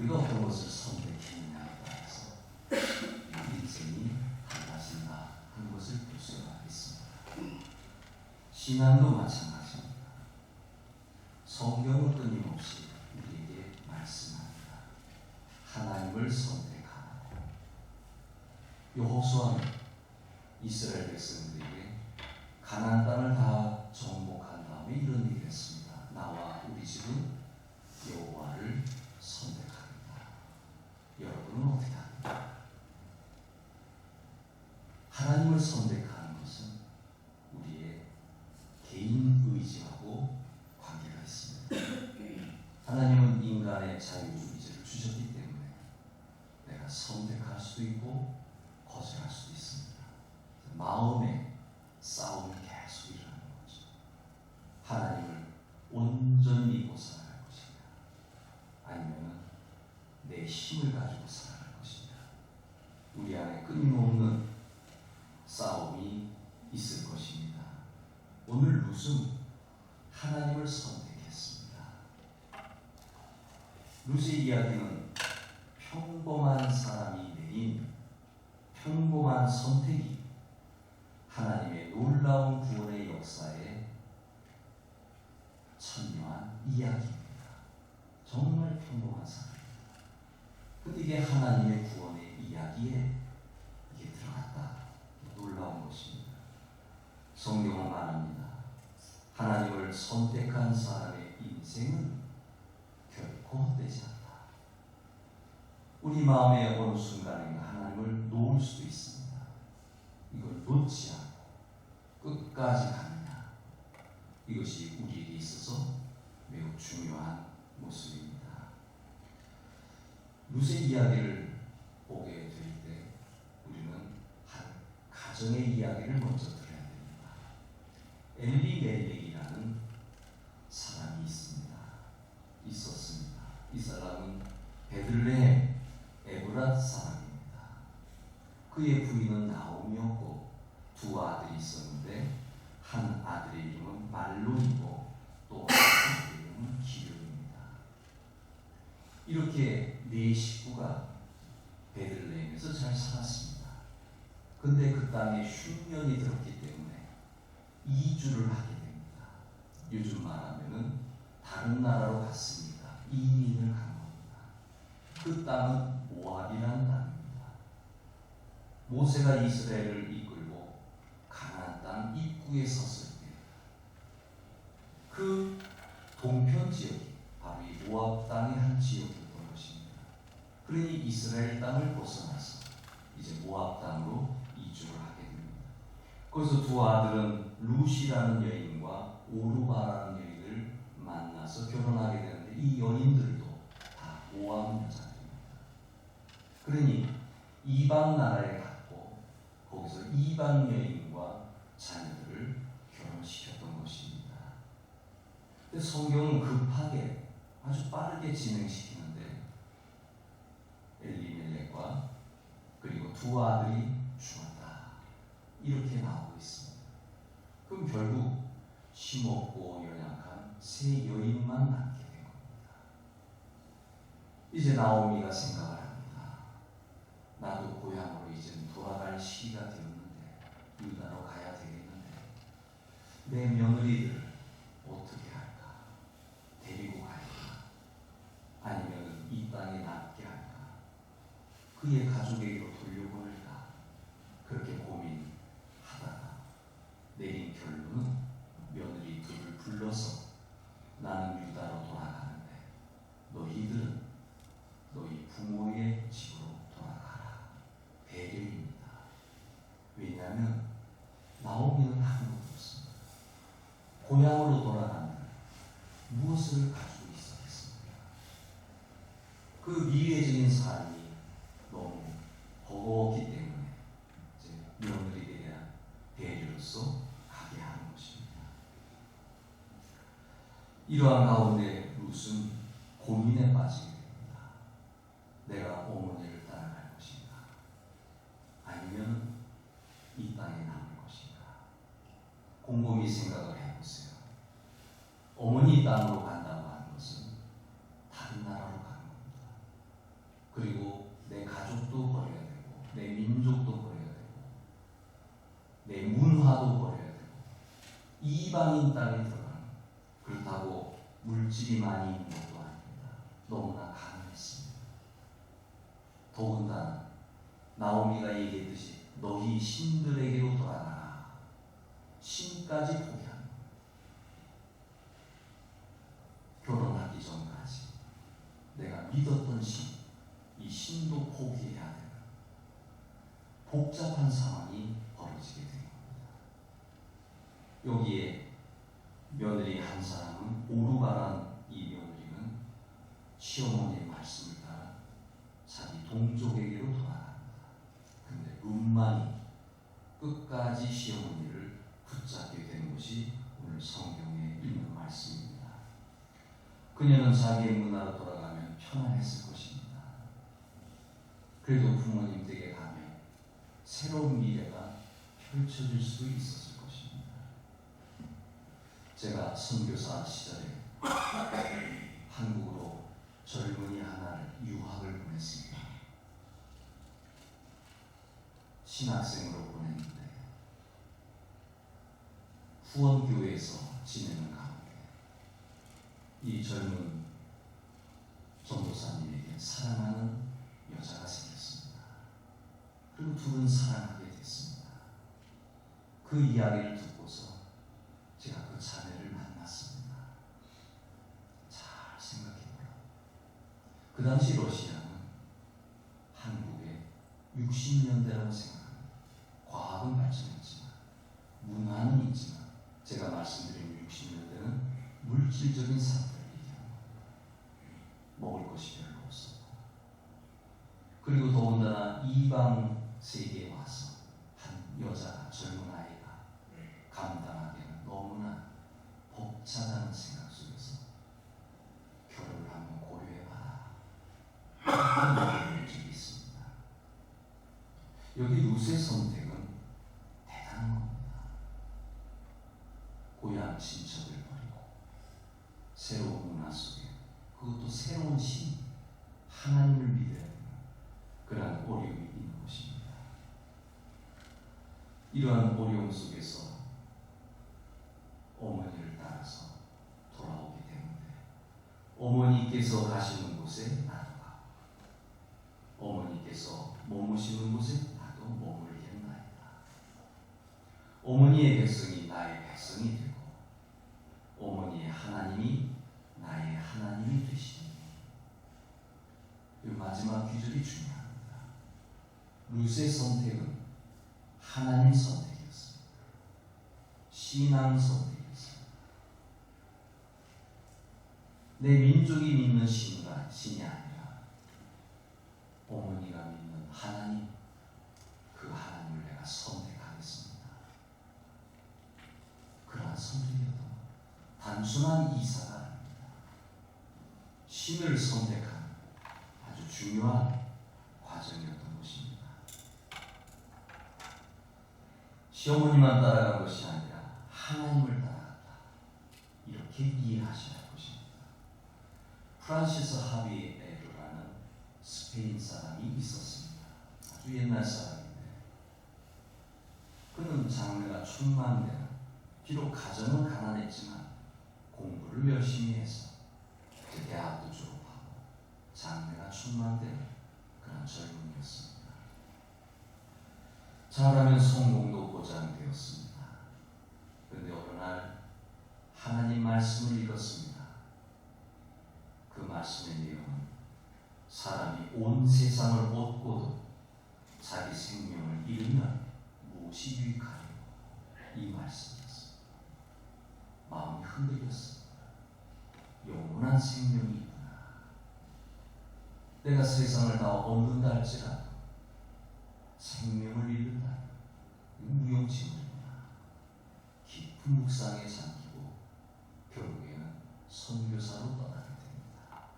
우리가 어떤 것을 선택했느냐에 따라서 인생이 달라진다 하는 것을 볼 수가 있습니다. 신앙도 마찬가지입니다. 성경은 끊임없이 우리에게 말씀합니다. 하나님을 선택하라고. 여호수아는 이스라엘 백성들에게 가나안 땅을 다 정복한 다음에 이런 얘기를 했습니다. 나와 우리 집은 여호와를 선택하겠다. 여러분은 어떻게 합니까? 하나님을 선택하는 것은 우리의 개인 의지하고 관계가 있습니다. 하나님은 인간의 자유의지를 주셨기 때문에 내가 선택할 수도 있고 거절할 수도 있습니다. 마음의 싸움이 계속 일어나는 거죠. 하나님을 온전히 믿고 살아갈 것이냐, 아니면 내 힘을 가지고 살아갈 것이냐. 우리 안에 끊임없는 싸움이 있을 것입니다. 오늘 룻은 하나님을 선택했습니다. 룻의 이야기는 평범한 사람이 내린 평범한 선택이 하나님의 놀라운 구원의 역사에 참여한 이야기입니다. 정말 평범한 사람입니다. 근데 이게 하나님의 구원의 이야기에 이게 들어갔다. 놀라운 것입니다. 성경은 말합니다. 하나님을 선택한 사람의 인생은 결코 헛되지 않다. 우리 마음의 어느 순간에 하나님을 놓을 수도 있습니다. 이걸 놓지 않고 끝까지 가느냐, 이것이 우리에게 있어서 매우 중요한 모습입니다. 룻의 이야기를 보게 될 때 우리는 한 가정의 이야기를 먼저 들어야 됩니다. 엘리멜렉이라는 사람이 있었습니다. 이 사람은 베들레헴 에브랏 사람입니다. 그의 부인은 나오미였고 두 아들이 있었는데 한 아들의 이름은 말론이고 또 한 아들의 이름은 기lum입니다. 이렇게 네 식구가 베들레헴에서 잘 살았습니다. 근데 그 땅에 흉년이 들었기 때문에 이주를 하게 됩니다. 요즘 말하면은 다른 나라로 갔습니다. 이민을 간 겁니다. 그 땅은 모압이라는 땅입니다. 모세가 이스라엘을 이끌고 가나안 땅 입구에 섰을 때 그 동편 지역이 바로 이 모압 땅의 한 지역이었던 것입니다. 그러니 이스라엘 땅을 벗어나서 이제 모압 땅으로 이주를 하게 됩니다. 거기서 두 아들은 룻이라는 여인과 오르바라는 여인을 만나서 결혼하게 되는데 이 여인들도 다 모압 여자들입니다. 그러니 이방 나라에 갔고 거기서 이방 여인과 자녀들을 결혼시켰던 것입니다. 근데 성경은 급하게 아주 빠르게 진행시키는데 엘리멜렉과 그리고 두 아들이 죽었다, 이렇게 나오고 있습니다. 그럼 결국 힘없고 연약한 세 여인만 남게 된 겁니다. 이제 나오미가 생각을 합니다. 나도 고향으로 이제 돌아갈 시기가 되었는데 유다로 가야 되겠는데 내 며느리들 어떻게 할까? 데리고 갈까? 아니면 이 땅에 낫게 할까? 그의 가족에게로 돌려보낼까? 그렇게 고민하다가 내린 결론은 며느리 둘을 불러서 나는 유다로 돌아가는데 너희들은 너희 부모의 집으로 돌아가라. 배려입니다. 왜냐하면 나오미는 아무것도 없습니다. 고향으로 돌아가는 무엇을 가지고 있었겠습니까? 그 미래적인 삶이 너무 버거웠기 때문에 이제 며느리에 대한 배려로서 가게 하는 것입니다. 이러한 가운데 룻은 고민에 빠지게 됩니다. 내가 어머니를 따라갈 것인가? 아니면 이 땅에 남을 것인가? 곰곰이 생각을 해보세요. 어머니 땅으로 간다고 하는 것은 다른 나라로 가는 겁니다. 그리고 내 가족도 버려야 되고 내 민족도 버려야 되고 내 문화도 버려야 되고 이방인 땅에 들어가는, 그렇다고 물질이 많이 있는 것도 아닙니다. 너무나 가난했습니다. 더군다나 나오미가 얘기했듯이 너희 신들에게로 돌아가라. 신까지 포기합니다. 결혼하기 전까지 내가 믿었던 신, 이 신도 포기해야 되는 복잡한 상황이 벌어지게 된 겁니다. 여기에 며느리 한 사람은 오르가란 이 며느리는 시어머니의 말씀을 따라 자기 동족에게로 돌아갑니다. 근데 룻만이 끝까지 시어머니를 붙잡게 된 것이 오늘 성경에 있는 말씀입니다. 그녀는 자기의 문화로 돌아가면 편안했을 것입니다. 그래도 부모님 댁에 가면 새로운 미래가 펼쳐질 수도 있었을 것입니다. 제가 선교사 시절에 한국으로 젊은이 하나를 유학을 보냈습니다. 신학생으로 보냈는데 후원교회에서 지내는 가운데 이 젊은 전도사님에게 사랑하는 여자가 생겼습니다. 그리고 둘은 사랑하게 됐습니다. 그 이야기를 듣고서 제가 그 자매를 만났습니다. 잘 생각해보라. 그 당시 러시아는 한국의 60년대라고 생각합니다. 과학은 발전했지만 문화는 있지만 제가 말씀드린 60년대는 물질적인 상태를 얘기합니다. 먹을 것이 별로 없었고, 그리고 더군다나 이방 세계에 와서 한 여자가, 젊은 아이가 감당하기에는 너무나 벅차다는 생각 속에서 결혼을 한번 고려해봐라 하는 얘기를 적이 있습니다. 여기 룻의 선택은 대단한 겁니다. 고향 친척을 버리고 새로운 문화 속에, 그것도 새로운 신, 하나님을 믿어야 되는 그러한 어려움이 있는 것입니다. 이러한 어려움 속에서 어머니를 따라서 돌아오게 되는데, 어머니께서 가시는 곳에 나도 가고 어머니께서 머무시는 곳에 나도 머물겠나이다. 어머니의 백성이 나의 백성이 되고 어머니의 하나님이 나의 하나님이 되시니, 이 마지막 귀절이 중요합니다. 룻의 선택은 하나님 선택이었습니다. 신앙 선택이었습니다. 내 민족이 믿는 신이 아니라 어머니가 믿는 하나님, 그 하나님을 내가 선택하겠습니다. 그러한 선택이었던 단순한 이사가 아닙니다. 신을 선택하는 아주 중요한 과정이었던 것입니다. 시어머니만 따라간 것이 아니라 하나님을 따라갔다, 이렇게 이해하셔야 할 것입니다. 프란시스 하비에르라는 스페인 사람이 있었습니다. 아주 옛날 사람인데 그는 장래가 충만되는, 비록 가정은 가난했지만 공부를 열심히 해서 대학도 졸업하고 장래가 충만되는 그런 젊은이였습니다. 잘하면 성공도 보장되었습니다. 그런데 어느 날 하나님 말씀을 읽었습니다. 그 말씀의 내용은 사람이 온 세상을 얻고도 자기 생명을 잃으면 무엇이 유익하리요, 이 말씀이었습니다. 마음이 흔들렸습니다. 영원한 생명이 있구나. 내가 세상을 다 얻는다 할지라도 생명을 잃는다, 무용지물이구나. 깊은 묵상에 잠기고 결국에는 선교사로 떠나게 됩니다.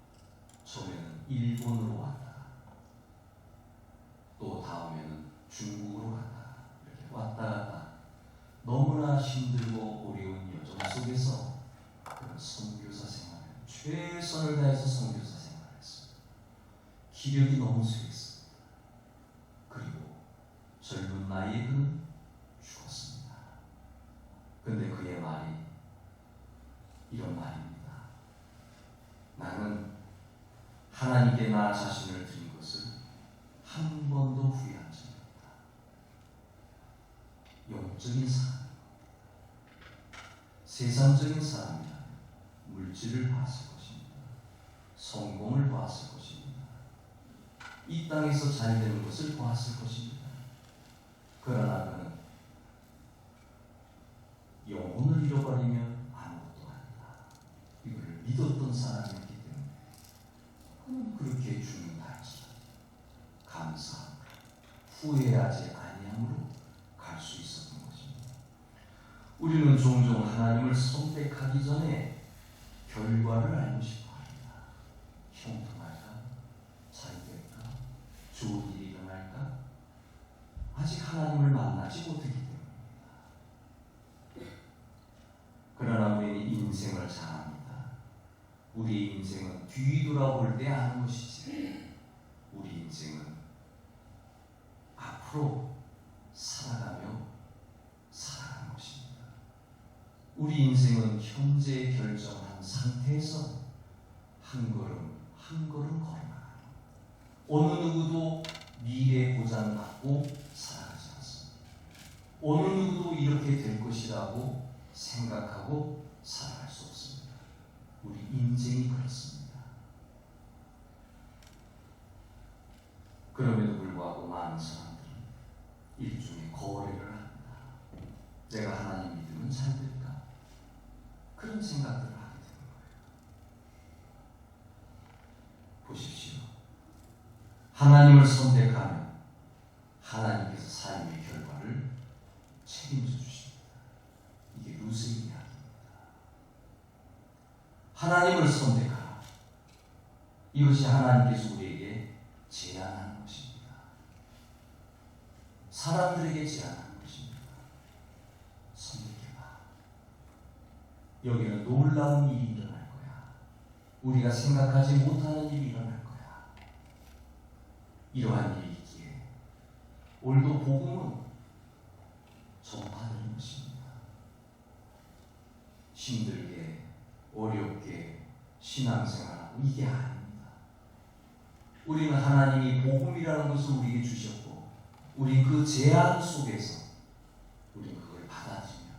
처음에는 일본으로 왔다가 또 다음에는 중국으로 갔다가 이렇게 왔다 갔다 너무나 힘들고 어려운 여정 속에서 그런 선교사 생활을 최선을 다해서 선교사 생활을 했습니다. 기력이 너무 쇠했습니다. 그리고 젊은 나이에 그는 죽었습니다. 그런데 그의 말이 이런 말입니다. 나는 하나님께 나 자신을 드린 것을 한 번도 후회한 적이 없다. 영적인 사람, 세상적인 사람이라면 물질을 봤을 것입니다. 성공을 보았을 것입니다. 이 땅에서 잘 되는 것을 보았을 것입니다. 그러나 그는 영혼을 잃어버리면 아무것도 아니다. 이걸 믿었던 사람이었기 때문에 그는 그렇게 죽는다 할지라도 감사함으로 후회하지 아니함으로 갈 수 있었던 것입니다. 우리는 종종 하나님을 선택하기 전에 결과를 알고 싶어 합니다. 형통할까? 잘 될까? 좋은 일이 일어날까? 아직 하나님을 만나지 못했기 때문입니다. 그러나 우리는 인생을 잘 압니다. 우리 인생은 뒤돌아볼 때 아는 것이지 우리 인생은 앞으로 살아가며 살아가는 것입니다. 우리 인생은 현재 결정한 상태에서 한 걸음 한 걸음 걸어나가는, 어느 누구도 미래 보장 받고 살아가지 않습니다. 어느 누구도 이렇게 될 것이라고 생각하고 살아갈 수 없습니다. 우리 인생이 그렇습니다. 그럼에도 불구하고 많은 사람들은 일종의 거래를 합니다. 내가 하나님 믿으면 잘 될까? 그런 생각들을 하게 되는 거예요. 보십시오. 하나님을 선택하면 하나님께서 삶의 결과를 책임져 주십니다. 이게 루스의 이야기입니다. 하나님을 선택하라. 이것이 하나님께서 우리에게 제안하는 것입니다. 사람들에게 제안하는 것입니다. 선택해봐. 여기는 놀라운 일이 일어날 거야. 우리가 생각하지 못하는 일이 일어날 거야. 이러한 일이 있기에 오늘도 복음은 전파되는 것입니다. 힘들게 어렵게 신앙생활하고 이게 아닙니다. 우리는 하나님이 복음이라는 것을 우리에게 주셨고 우리 그 제안 속에서 우리는 그걸 받아들이며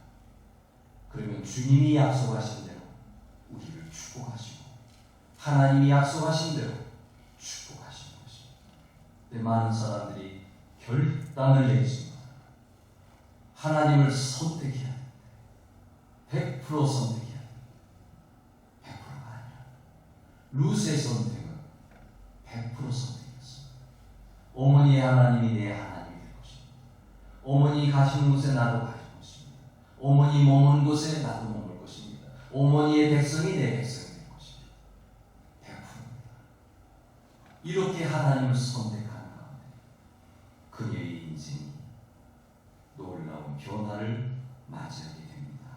그러면 주님이 약속하신 대로 우리를 축복하시고 하나님이 약속하신 대로 축복하시는 것입니다. 근데 많은 사람들이 결단을 내지만 하나님을 선택해야 돼. 100% 선택해야 돼. 100%가 아니라 루스의 선택은 100% 선택이었습니다. 어머니의 하나님이 내 하나님이 될 것입니다. 어머니 가시는 곳에 나도 갈 것입니다. 어머니 머무는 곳에 나도 머물 것입니다. 어머니의 백성이 내 백성이 될 것입니다. 100%입니다. 이렇게 하나님을 선택하는 가운데 그녀의 인생이 놀라운 변화를 맞이하게 됩니다.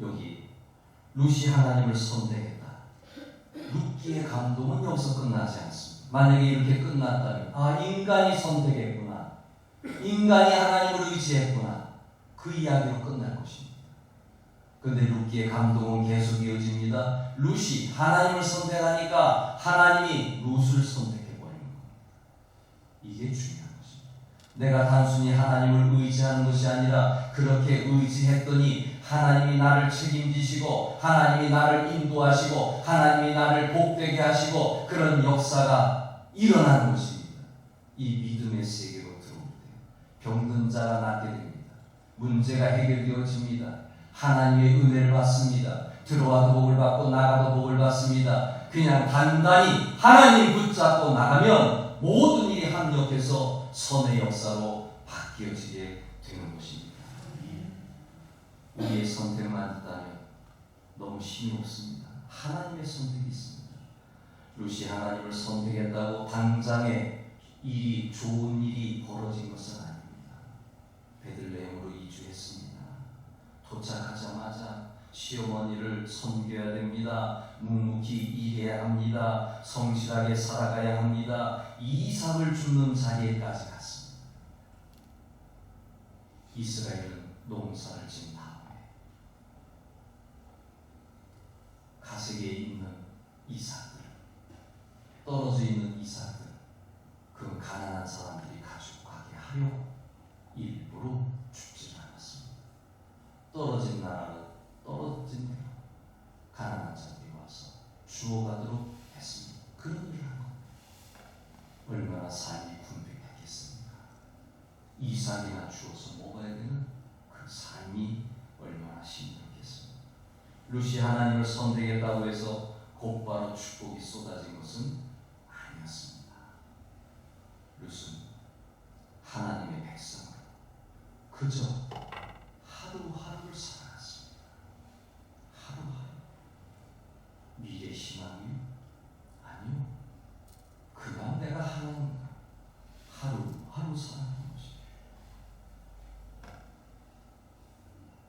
여기 루시 하나님을 선택했다. 룻기의 감동은 여기서 끝나지 않습니다. 만약에 이렇게 끝났다면 인간이 선택했구나. 인간이 하나님을 의지했구나. 그 이야기로 끝날 것입니다. 그런데 룻기의 감동은 계속 이어집니다. 룻이 하나님을 선택하니까 하나님이 룻을 선택해버리는 겁니다. 이게 중요한 것입니다. 내가 단순히 하나님을 의지하는 것이 아니라 그렇게 의지했더니 하나님이 나를 책임지시고 하나님이 나를 인도하시고 하나님이 나를 복되게 하시고 그런 역사가 일어나는 것입니다. 이 믿음의 세계로 들어올 때 병든 자가 낫게 됩니다. 문제가 해결되어집니다. 하나님의 은혜를 받습니다. 들어와도 복을 받고 나가도 복을 받습니다. 그냥 단단히 하나님 붙잡고 나가면 모든 일이 합력해서 선의 역사로 바뀌어지게 되는 것입니다. 우리의 선택만 있다면 너무 힘이 없습니다. 하나님의 선택이 있습니다. 룻이 하나님을 선택했다고 당장에 일이 좋은 일이 벌어진 것은 아닙니다. 베들레헴으로 이주했습니다. 도착하자마자 시어머니를 섬겨야 됩니다. 묵묵히 일해야 합니다. 성실하게 살아가야 합니다. 이삭을 줍는 자리에까지 갔습니다. 이스라엘은 농사를 지은 다음에 가세에 있는 이삭들, 떨어져 있는 이삭들, 그 가난한 사람들이 가지고 가게 하려고 일부러 줍지 않았습니다. 떨어진 나라는 떨어진 대로 가난한 자들이 와서 주워가도록 했습니다. 그런 일을 한 겁니다. 얼마나 삶이 궁핍했겠습니까? 이삭이나 주워서 먹어야 되는 그 삶이 얼마나 힘들었겠습니까? 룻이 하나님을 선택했다고 해서 곧바로 축복이 쏟아진 것은 아니었습니다. 룻은 하나님의 백성을 그저 하루하루를 살아갔습니다. 하루하루. 미래 희망이 아니요. 그냥 내가 하나님과 하루하루 살아가는 것입니다.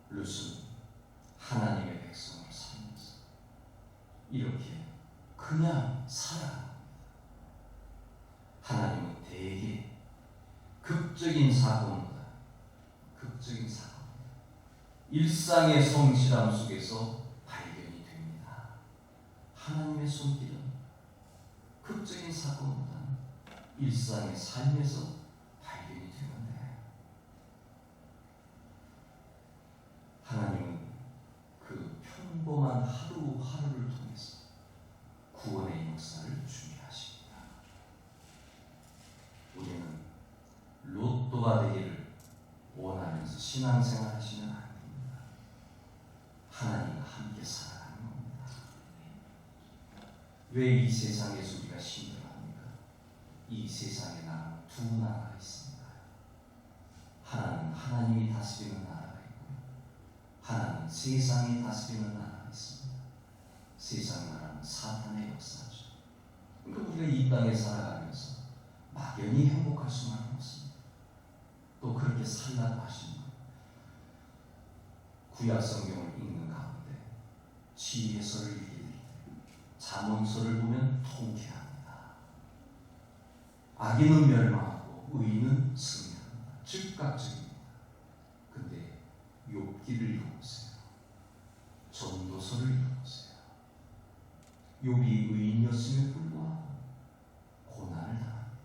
룻은 하나님의 백성을 살면서 이렇게 그냥 살아갑니다. 하나님은 대개 극적인 사건보다 일상의 성실함 속에서 발견이 됩니다. 하나님의 손길은 극적인 사건보다는 일상의 삶에서 발견이 되는데, 하나님은 그 평범한 하루하루를 통해서 구원의 역사를 준비하십니다. 우리는 로또가 되기를 원하면서 신앙생활 하시면 안 됩니다. 하나님과 함께 살아가는 겁니다. 왜 이 세상에서 우리가 힘들어합니까? 이 세상에 나라는 두 나라가 있습니다. 하나는 하나님이 다스리는 나라가 있고요, 하나는 세상이 다스리는 나라가 있습니다. 세상 나라는 사탄의 역사죠. 그러니까 우리가 이 땅에 살아가면서 막연히 행복할 수만은 없습니다. 또 그렇게 살라고 하시는 거예요. 구약 성경을 읽는 가운데 지혜서를 읽게 될 때 잠언서를 보면 통쾌합니다. 악인은 멸망하고 의인은 승리합니다. 즉각적입니다. 근데 욥기를 읽어보세요. 전도서를 읽어보세요. 욥이 의인이었음에 불구하고 고난을 당합니다.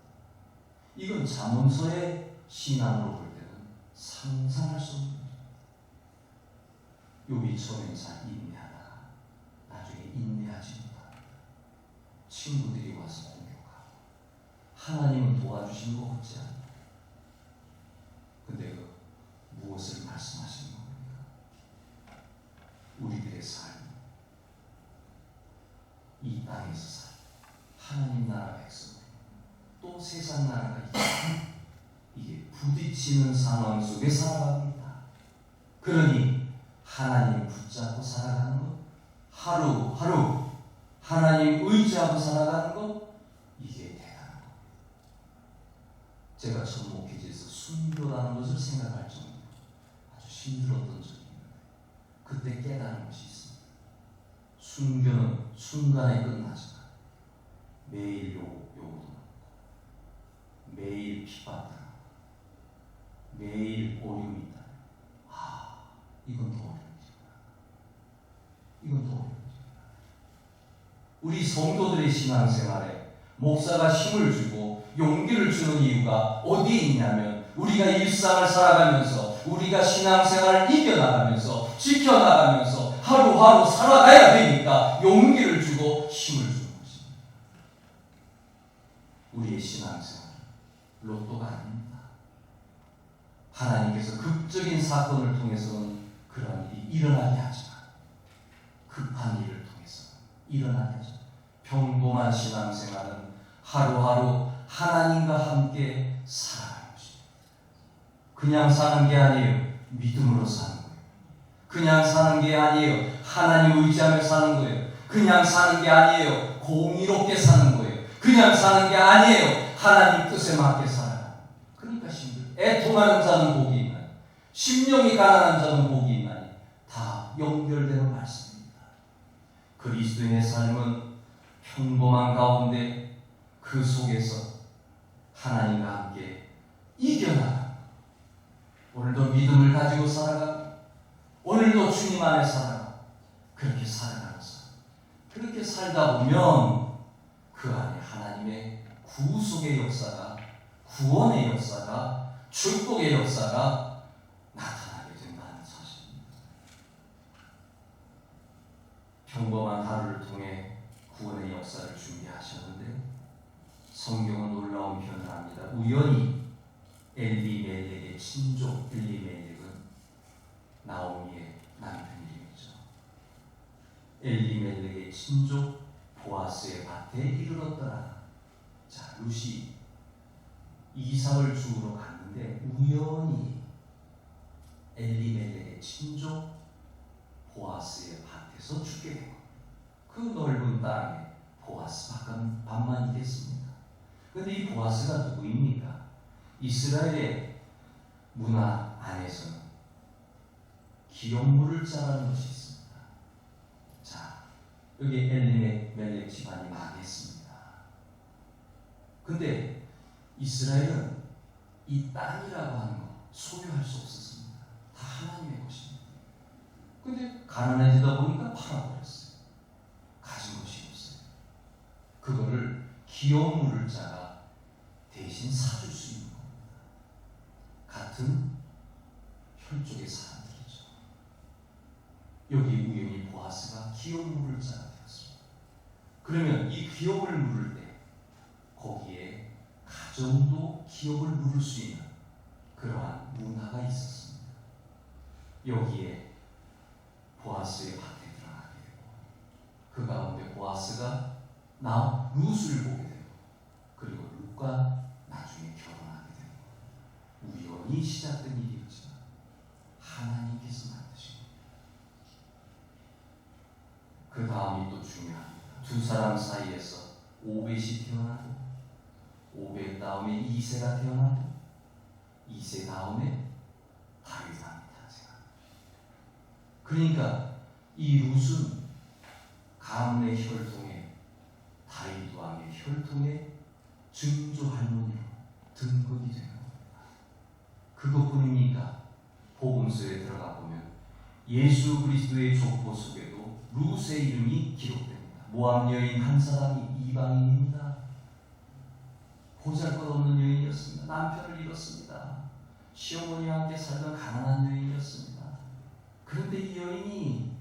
이건 잠언서의 신앙으로 볼 때는 상상할 수 없는 거죠. 욥이 처음엔 잘 인내하다가 나중에 인내하지 못합니다. 친구들이 와서 공격하고 하나님은 도와주시는 것 같지 않아요. 근데 무엇을 말씀하시는 겁니까? 우리들의 삶, 이 땅에서 살 하나님 나라 백성, 또 세상 나라가 있다. 이게 부딪히는 상황 속에 살아갑니다. 그러니 하나님 붙잡고 살아가는 것, 하루하루 하나님 의지하고 살아가는 것, 이게 대단한 겁니다. 제가 첫 목회지에서 순교라는 것을 생각할 정도로 아주 힘들었던 적이 있는데 그때 깨달은 것이 있습니다. 순교는 순간에 끝나지만 매일 요구도 많고 매일 핍박당하고 매일 오림이 있다. 이건 더 어렵지만, 이건 더 어렵지만, 우리 성도들의 신앙생활에 목사가 힘을 주고 용기를 주는 이유가 어디에 있냐면, 우리가 일상을 살아가면서, 우리가 신앙생활을 이겨나가면서, 지켜나가면서 하루하루 살아가야 되니까 용기를 주고 힘을 주는 것입니다. 우리의 신앙생활은 로또가 아닙니다. 하나님께서 극적인 사건을 통해서는 그런 일이 일어나게 하지만, 급한 일을 통해서 일어나게 하지만, 평범한 신앙생활은 하루하루 하나님과 함께 살아가는 것입니다. 그냥 사는 게 아니에요. 믿음으로 사는 거예요. 그냥 사는 게 아니에요. 하나님 의지하며 사는 거예요. 그냥 사는 게 아니에요. 공의롭게 사는 거예요. 그냥 사는 게 아니에요. 하나님 뜻에 맞게 살아요. 그러니까 힘들어요. 애통하는 자는 복이 있나니, 심령이 가난한 자는 복이 있나니, 다 말씀과 연결되는 말씀입니다. 그리스도인의 삶은 평범한 가운데 그 속에서 하나님과 함께 이겨나가 오늘도 믿음을 가지고 살아가고 오늘도 주님 안에 살아가고 그렇게 살아가면서 그렇게 살다 보면 그 안에 하나님의 구속의 역사가 구원의 역사가 축복의 역사가 나타나게 된다는 사실입니다. 평범한 하루를 통해 구원의 역사를 준비하셨는데 성경은 놀라운 표현을 합니다. 우연히 엘리멜렉의 친족 엘리멜렉은 나오미의 남편이죠. 엘리멜렉의 친족 보아스의 밭에 이르렀더라. 자, 룻이 이삭을 주우러 갔는데 우연히 엘리멜렉의 친족 보아스의 밭에서 죽게 되고 그 넓은 땅에 보아스 밭만이겠습니다. 그런데 이 보아스가 누구입니까? 이스라엘의 문화 안에서는 기업물을 자라는 것이 있습니다. 자, 여기 엘리멜렉 집안이 망했습니다. 근데 이스라엘은 이 땅이라고 하는 거 소유할 수 없었습니다. 다 하나님의 것입니다. 근데 가난해지다 보니까 팔아버렸어요. 가진 것이 없어요. 그거를 기업물을 자가 대신 사줄 수 있는 겁니다. 같은 혈족의 사람들이죠. 여기 우연히 보아스가 기업물을 자가 되었습니다. 그러면 이 기업을 물을 때 거기에 가정도 기업을 물을 수 있는 그러한 문화가 있었습니다. 여기에 보아스의 밭에 들어가게 되고 그 가운데 보아스가 룻을 보게 되고 그리고 룻과 나중에 결혼하게 되고 우연히 시작된 일이었지만 하나님께서 만드신 그 다음이 또 중요합니다. 두 사람 사이에서 오벳이 태어나고 오벳 다음에 이새가 태어나고 이새 다음에 다윗이 태어납니다. 그러니까 이 룻은 가문의 혈통에 다윗 왕의 혈통에 증조 할머니로 등극이 되는 겁니다. 그것뿐입니까? 복음서에 들어가 보면 예수 그리스도의 족보 속에도 룻의 이름이 기록됩니다. 모압 여인 한 사람이 이방인입니다. 보잘것없는 여인이었습니다. 남편을 잃었습니다. 시어머니와 함께 살던 가난한 여인이었습니다. 그런데 이 여인이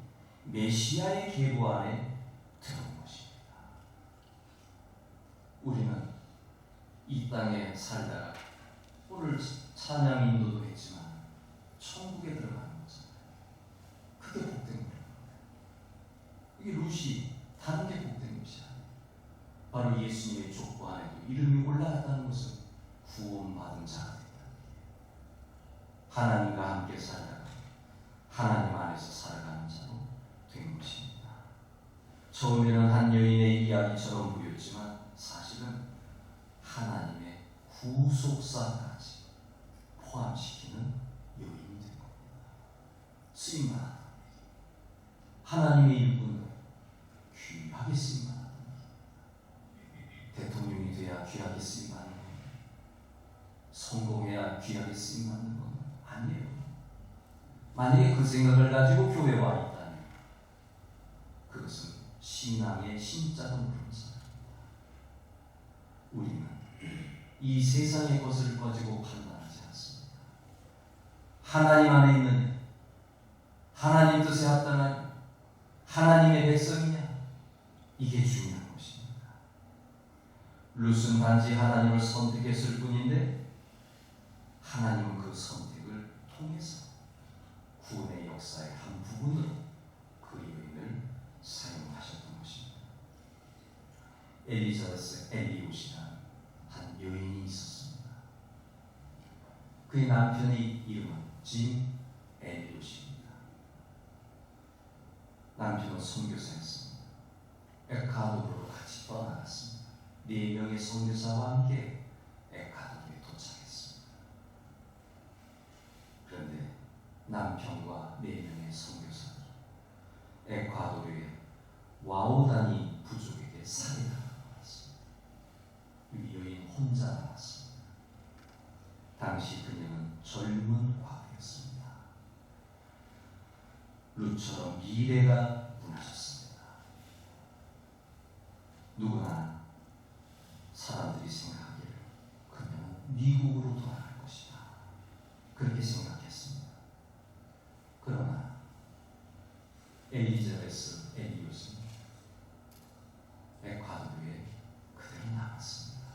메시아의 계보 안에 들어온 것입니다. 우리는 이 땅에 살다가 오늘 찬양 인도도 했지만 천국에 들어가는 거잖아요. 그게 복된 거예요. 이게 룻이 다른 게 복된 것이 아니에요. 바로 예수님의 족보 안에도 이름이 올라갔다는 것은 구원받은 자가 된다. 하나님과 함께 살다가 하나님 안에서 살아가는 자로 된 것입니다. 처음에는 한 여인의 이야기처럼 보였지만 사실은 하나님의 구속사까지 포함시키는 여인이 된 겁니다. 쓰임받았다. 하나님의 일꾼은 귀하게 쓰임받았다. 대통령이 돼야 귀하게 쓰임받는 겁니다. 성공해야 귀하게 쓰임받는 건 아니에요. 만약에 그 생각을 가지고 교회에 와 있다면 그것은 신앙의 신자도 모르는 사람입니다. 우리는 이 세상의 것을 가지고 판단하지 않습니다. 하나님 안에 있는 하나님 뜻에 합당한 하나님의 백성이냐, 이게 중요한 것입니다. 룻은 단지 하나님을 선택했을 뿐인데 하나님은 그 선택을 통해서 구원의 역사의 한 부분으로 그 여인을 사용하셨던 것입니다. 엘리자베스 엘리옷이라는 한 여인이 있었습니다. 그의 남편의 이름은 짐 엘리옷입니다. 남편은 선교사였습니다. 에콰도르로 같이 떠나갔습니다. 4명의 선교사와 함께 에콰도르에 도착했습니다. 그런데 남편과 4명의 선교사들 와오다니 부족에게 살해당했습니다. 이 여인 혼자 남았습니다. 당시 그녀는 젊은 과부였습니다. 룻처럼 미래가 무너졌습니다. 누구나 사람들이 생각하기를 그녀는 미국으로 돌아갈 것이다, 그렇게 생각했습니다. 그러나 엘리자베스 엘리엇은 에콰도르에 그대로 남았습니다.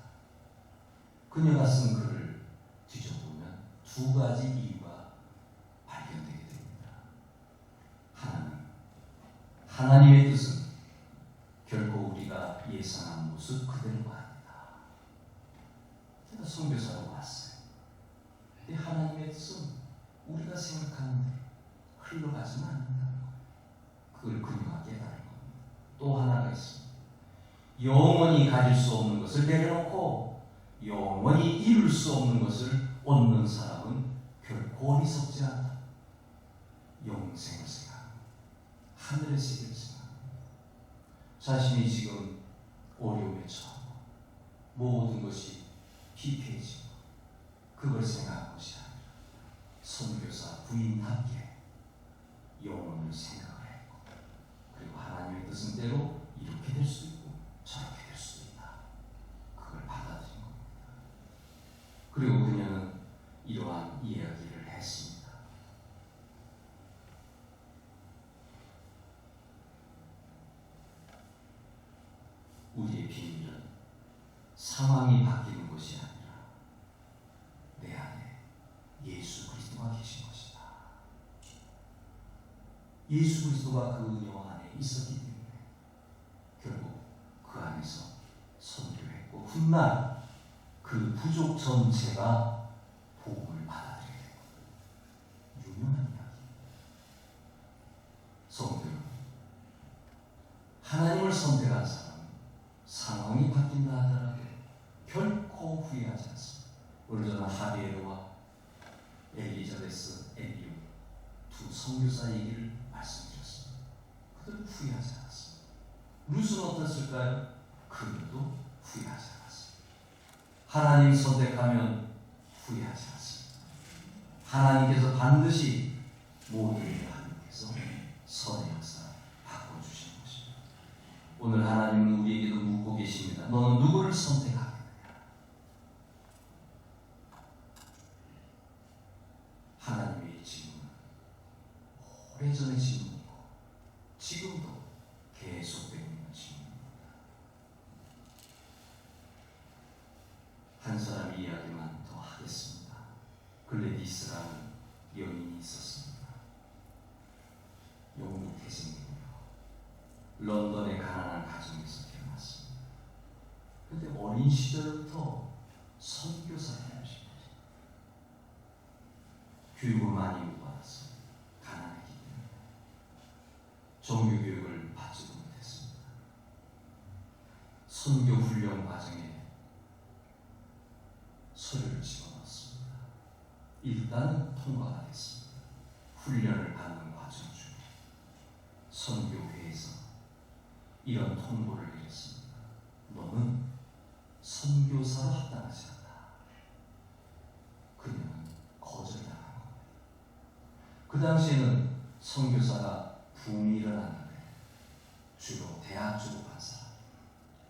그녀가 쓴 글을 뒤져보면 두 가지 이유가 발견되게 됩니다. 하나는 하나님의 뜻은 결코 우리가 예상한 모습 그대로가 아니다. 제가 선교사로 왔어요. 근데 하나님의 뜻은 우리가 생각하는 대로 흘러가지는 않는다는 거예요. 그걸 그녀가 깨달은 겁니다. 또 하나가 있습니다. 영원히 가질 수 없는 것을 내려놓고 영원히 이룰 수 없는 것을 얻는 사람은 결코 어리석지 않다. 영생을 생각합니다. 하늘의 세계를 생각합니다. 자신이 지금 어려움에 처하고 모든 것이 피폐해지고 그걸 생각한 것이 아니라 선교사 부인답게 영혼을 생각을 했고, 그리고 하나님의 뜻은 때로 이렇게 될 수도 있고 저렇게 될 수도 있다, 그걸 받아들인 겁니다. 그리고 그녀는 이러한 이야기를 했습니다. 우리의 비밀은 상황이 바뀌는 것이 아니라 내 안에 예수 그리스도가 계신 것이다. 예수 그리스도가 그 은혜와 안에 있었기 때문에 결국 그 안에서 선교했고 훗날 그 부족 전체가 복음을 받아들이게 되고, 유명한 이야기입니다. 성도 여러분, 하나님을 선택한 사람은 상황이 바뀐다 하더라도 결코 후회하지 않습니다. 오늘 저는 하비에르와 엘리자베스 엘리오 두 선교사 얘기를 말씀드렸습니다. 그들은 후회하지 않았습니다. 룻은 어땠을까요? 그들도 후회하지 않았습니다. 하나님 선택하면 후회하지 않습니다. 하나님께서 반드시 모든 일을 하나님께서 선의 역사 바꿔주시는 것입니다. 오늘 하나님은 우리에게도 묻고 계십니다. 너는 누구를 선택하겠느냐? 하나님의 질문은 오래전의 질문이고 지금도 계속되고 있는 질문입니다. 한 사람 이야기만 더 하겠습니다. 글래디스라는 여인이 있었습니다. 영국 태생이고요. 런던의 가난한 가정에서 태어났습니다. 그런데 어린 시절부터 선교사를 하신 거죠. 교육을 많이 못 받았어요. 가난했기 때문에. 종교 교육을 받지도 못했습니다. 선교 훈련 과정에 서류를 집어넣었습니다. 일단은 통과가 됐습니다. 훈련을 받는 과정 중에 선교회에서 이런 통보를 내렸습니다. 너는 선교사로 합당하지 않다. 그녀는 거절당한 겁니다. 그 당시에는 선교사가 붐이 일어났는데 주로 대학 졸업한 사람,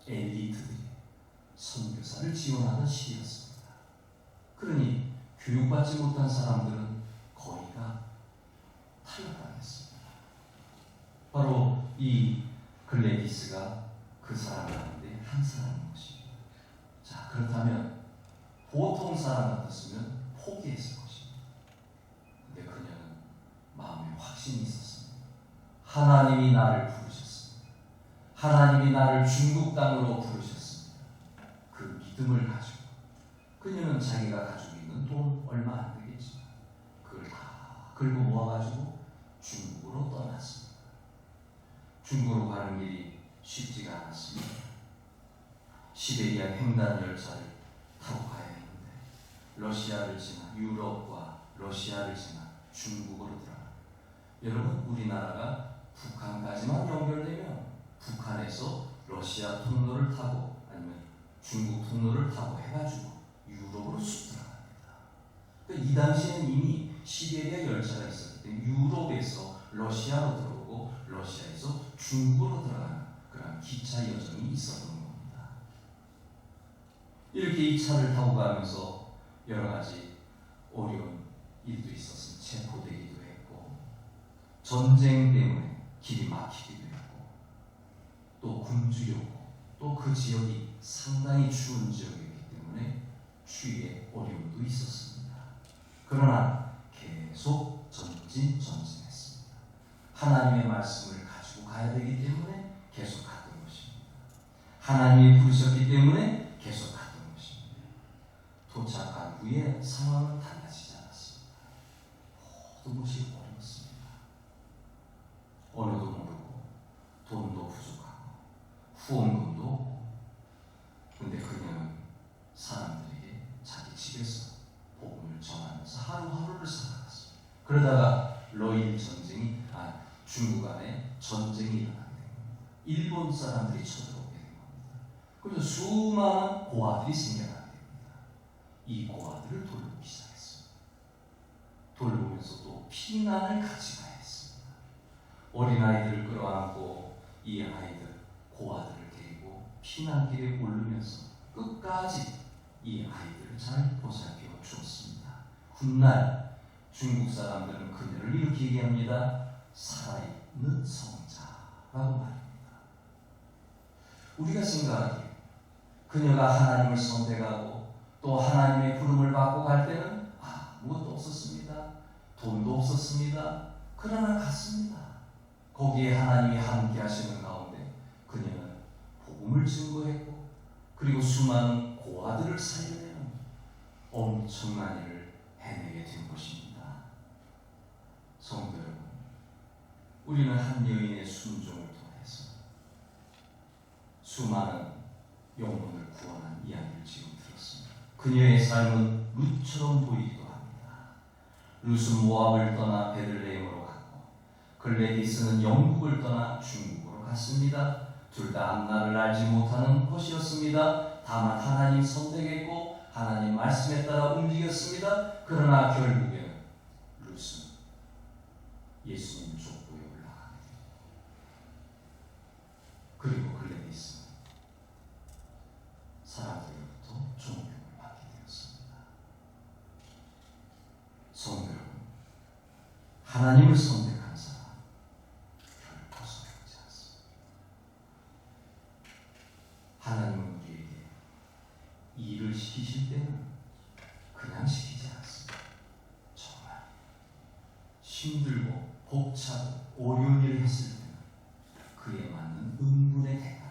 엘리트들이 선교사를 지원하는 시기였습니다. 그러니 교육받지 못한 사람들은 거의가 탈락당했습니다. 바로 이 글래디스가 그 사람 가운데 한 사람인 것입니다. 자, 그렇다면 보통 사람 같았으면 포기했을 것입니다. 근데 그녀는 마음에 확신이 있었습니다. 하나님이 나를 부르셨습니다. 하나님이 나를 중국 땅으로 부르셨습니다. 그 믿음을 가지고 그녀는 자기가 가지고 있는 돈 얼마 안 되겠지만 그걸 다 긁어 모아가지고 중국으로 떠났습니다. 중국으로 가는 길이 쉽지가 않았습니다. 시베리아 횡단 열차를 타고 가야 했는데 러시아를 지나 유럽과 러시아를 지나 중국으로 들어가. 여러분, 우리나라가 북한까지만 연결되면 북한에서 러시아 통로를 타고 아니면 중국 통로를 타고 해가지고 유럽으로 쑥 들어갑니다. 그러니까 이 당시에는 이미 시베리아 열차가 있었기 때문에 유럽에서 러시아로 들어오고 러시아에서 중국으로 들어가는 그런 기차 여정이 있었던 겁니다. 이렇게 이 차를 타고 가면서 여러 가지 어려운 일도 있었습니다. 체포되기도 했고 전쟁 때문에 길이 막히기도 했고 또 굶주렸고 또 그 지역이 상당히 추운 지역이기 때문에 추위에 어려움도 있었습니다. 그러나 계속 전진했습니다. 하나님의 말씀을 가지고 가야 되기 때문에 계속 갔던 것입니다. 하나님이 부르셨기 때문에 계속 갔던 것입니다. 도착한 후에 상황은 달라지지 않았습니다. 모든 것이 어려웠습니다. 언어도 모르고 돈도 부족하고 후원금도 없고 근데 그녀는 사람들에게 자기 집에서 복음을 전하면서 하루하루를 살아갔습니다. 그러다가 러일 전쟁이 중국 안에 전쟁이 일어나게 된 겁니다. 일본 사람들이 쳐들어오게 된 겁니다. 그래서 수많은 고아들이 생겨나게 됩니다. 이 고아들을 돌보기 시작했습니다. 돌보면서 또 피난을 같이 가야 했습니다. 어린아이들을 끌어안고 이 아이들, 고아들을 데리고 피난길에 오르면서 끝까지 이 아이들을 잘 보살펴 주었습니다. 훗날 중국 사람들은 그녀를 이렇게 얘기합니다. 살아있는 성자라고 말합니다. 우리가 생각하기에 그녀가 하나님을 선택하고 또 하나님의 부름을 받고 갈 때는 아무것도 없었습니다. 돈도 없었습니다. 그러나 갔습니다. 거기에 하나님이 함께 하시는 가운데 그녀는 복음을 증거했고 그리고 수많은 고아들을 살려내는 엄청난 일을 해내게 된 것입니다. 성도 여러분, 우리는 한 여인의 순종을 통해서 수많은 영혼을 구원한 이야기를 지금 들었습니다. 그녀의 삶은 룻처럼 보이기도 합니다. 룻은 모압을 떠나 베들레헴으로 갔고 글래디스는 영국을 떠나 중국으로 갔습니다. 둘 다 앞날을 알지 못하는 것이었습니다. 다만 하나님 선택했고 하나님 말씀에 따라 움직였습니다. 그러나 결국에는 룻은 예수님 족보에 올라가게 됩니다. 그리고 글래디스는 사람들로부터 존경을 받게 되었습니다. 성도 여러분, 하나님을 선택한 사람 결코 선택하지 않습니다. 하나님은 우리에게 일을 시키실 때는 그냥 시키지 않습니다. 정말 힘들고 벅차고 어려운 일을 했을 때는 그에 맞는 응분의 대가